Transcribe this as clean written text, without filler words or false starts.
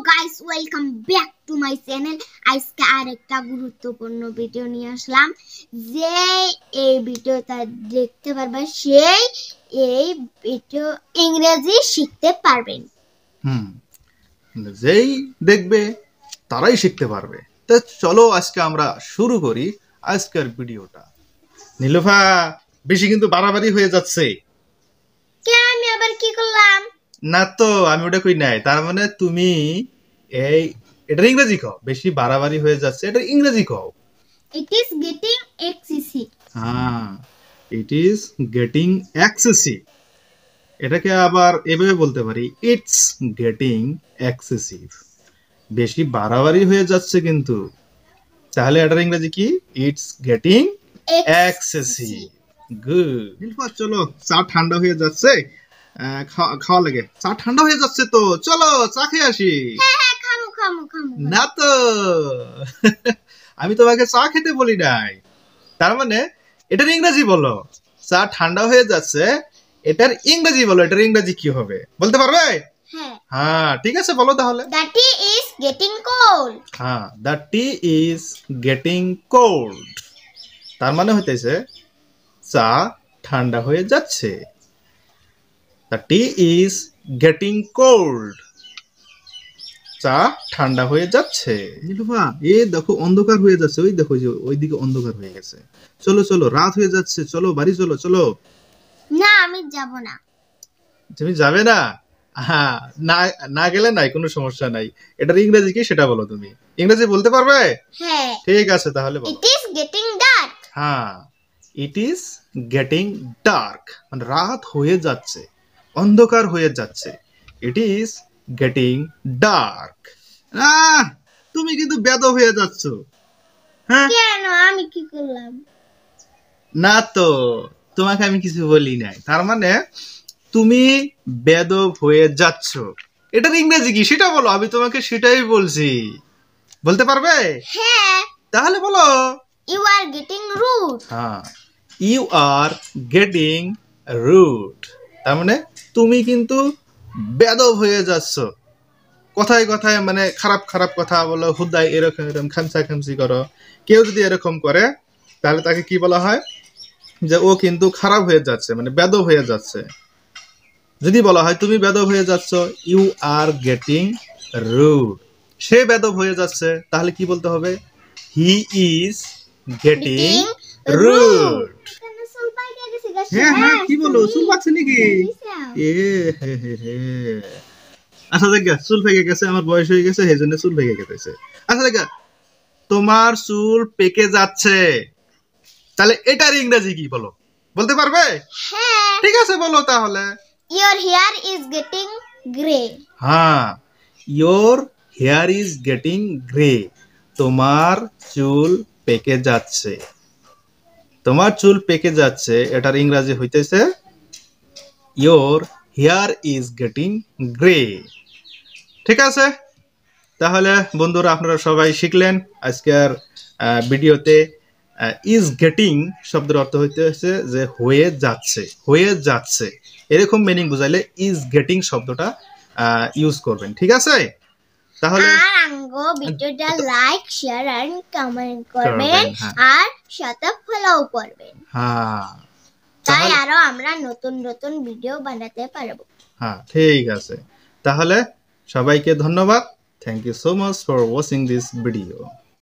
Guys welcome back to my channel. আজকে আরেকটা গুরুত্বপূর্ণ ভিডিও নিয়ে আসলাম। যে এই ভিডিওটা দেখতে পারবে সেই এই ভিডিও ইংরেজি শিখতে পারবেন। যেই দেখবে তারাই শিখতে পারবে। তো চলো আজকে আমরা শুরু করি আজকের ভিডিওটা। নীলুফা, বেশি কিন্তু বাড়াবাড়ি হয়ে যাচ্ছে। কে আমি আবার কি করলাম? না তো আমি ওটা কই নাই, তার মানে তুমি এটা ইংরেজি কও। বেশি বাড়াবাড়ি হয়ে যাচ্ছে, এটা ইংরেজি কও। It is getting excessive. It is getting excessive. এটাকে আবার এভাবে বলতে পারি, ইটস গেটিং এক্সেসিভ। বেশি বাড়াবাড়ি হয়ে যাচ্ছে কিন্তু। তাহলে এটার ইংরেজি কি? It's getting excessive. Good. Nilufa, চলো চা ঠান্ডা হয়ে যাচ্ছে, খাওয়া লাগে। চা ঠান্ডা হয়ে যাচ্ছে, তো চলো চা খেয়ে আসি। হ্যাঁ, খামু। না তো আমি তোমাকে চা খেতে বলি নাই। তার মানে এটার ইংরেজি বলো। চা ঠান্ডা হয়ে যাচ্ছে, এটার ইংরেজি বলো। এটার ইংরেজি কি হবে বলতে পারবে? হ্যাঁ, ঠিক আছে, বলো তাহলে। The tea is getting cold. হ্যাঁ, the tea is getting cold. তার মানে হইতেছে চা ঠান্ডা হয়ে যাচ্ছে। The tea is getting cold. চা ঠান্ডা হয়ে যাচ্ছে। নীলুফা, দেখো অন্ধকার হয়ে যাচ্ছে। ওই দেখো, যে ওইদিকে অন্ধকার হয়ে গেছে। চলো চলো, রাত হয়ে যাচ্ছে। চলো বাড়ি চলো। চলো। না, আমি যাব না। তুমি যাবে না? হ্যাঁ, না গেলে নাই, কোনো সমস্যা নাই। এটার ইংরেজি কি সেটা বলো। তুমি ইংরেজি বলতে পারবে? হ্যাঁ। ঠিক আছে, তাহলে বলো। It is getting dark. হ্যাঁ, ইট ইজ গেটিং ডার্ক। মানে রাত হয়ে যাচ্ছে, অন্ধকার হয়ে যাচ্ছে। It is getting dark. তুমি কিন্তু বেদব হয়ে যাচ্ছ। হ্যাঁ, কেন? আমি কি করলাম? না তো, তোমাকে আমি কিছু বলি নাই। তার মানে তুমি বেদব হয়ে যাচ্ছ। এটার ইংরেজি কি সেটা বলো। আমি তোমাকে সেটাই বলছি। বলতে পারবে? হ্যাঁ। তাহলে বলো। You are getting rude. হ্যাঁ, ইউ আর গেটিং রুড। তার মানে তুমি কিন্তু বেদব হয়ে যাচ্ছ। কথায় কথায় মানে খারাপ খারাপ কথা বলো, হুদাই এরকম এরকম খামসা খামসি করো। কেউ যদি এরকম করে তাহলে তাকে কি বলা হয়? যে ও কিন্তু খারাপ হয়ে যাচ্ছে, মানে বেদব হয়ে যাচ্ছে। যদি বলা হয় তুমি বেদব হয়ে যাচ্ছ, ইউ আর গেটিং রুড। সে বেদব হয়ে যাচ্ছে, তাহলে কি বলতে হবে? He is getting rude. হ্যাঁ, কি বলো? চুল পাচ্ছে নাকি? আচ্ছা দেখা, চুল পেকে গেছে, আমার বয়স হয়ে গেছে, সেই জন্য চুল পেকে গেছে। আচ্ছা দেখা, তোমার চুল পেকে যাচ্ছে, তাহলে এটার ইংরেজি কি বলো? বলতে পারবে? হ্যাঁ। ঠিক আছে, বলো তাহলে। Your hair is getting gray. হ্যাঁ, your hair is getting gray. তোমার চুল পেকে যাচ্ছে। তোমার চুল পেকে যাচ্ছে, এটার ইংরেজি হইতেছে your hair is getting gray. ঠিক আছে, তাহলে বন্ধুরা আপনারা সবাই শিখলেন আজকের ভিডিওতে। ইজ গেটিং শব্দের অর্থ হইতেছে যে হয়ে যাচ্ছে, হয়ে যাচ্ছে, এরকম মিনিং বুঝাইলে ইজ গেটিং শব্দটা ইউজ করবেন। ঠিক আছে, তাহলে ভিডিওটা লাইক শেয়ার এন্ড কমেন্ট করবেন আর সাথে ফলো করবেন। হ্যাঁ, তাই আরো আমরা নতুন নতুন ভিডিও বানাতে পারবো। হ্যাঁ, ঠিক আছে, তাহলে সবাইকে ধন্যবাদ। Thank you so much for watching this video.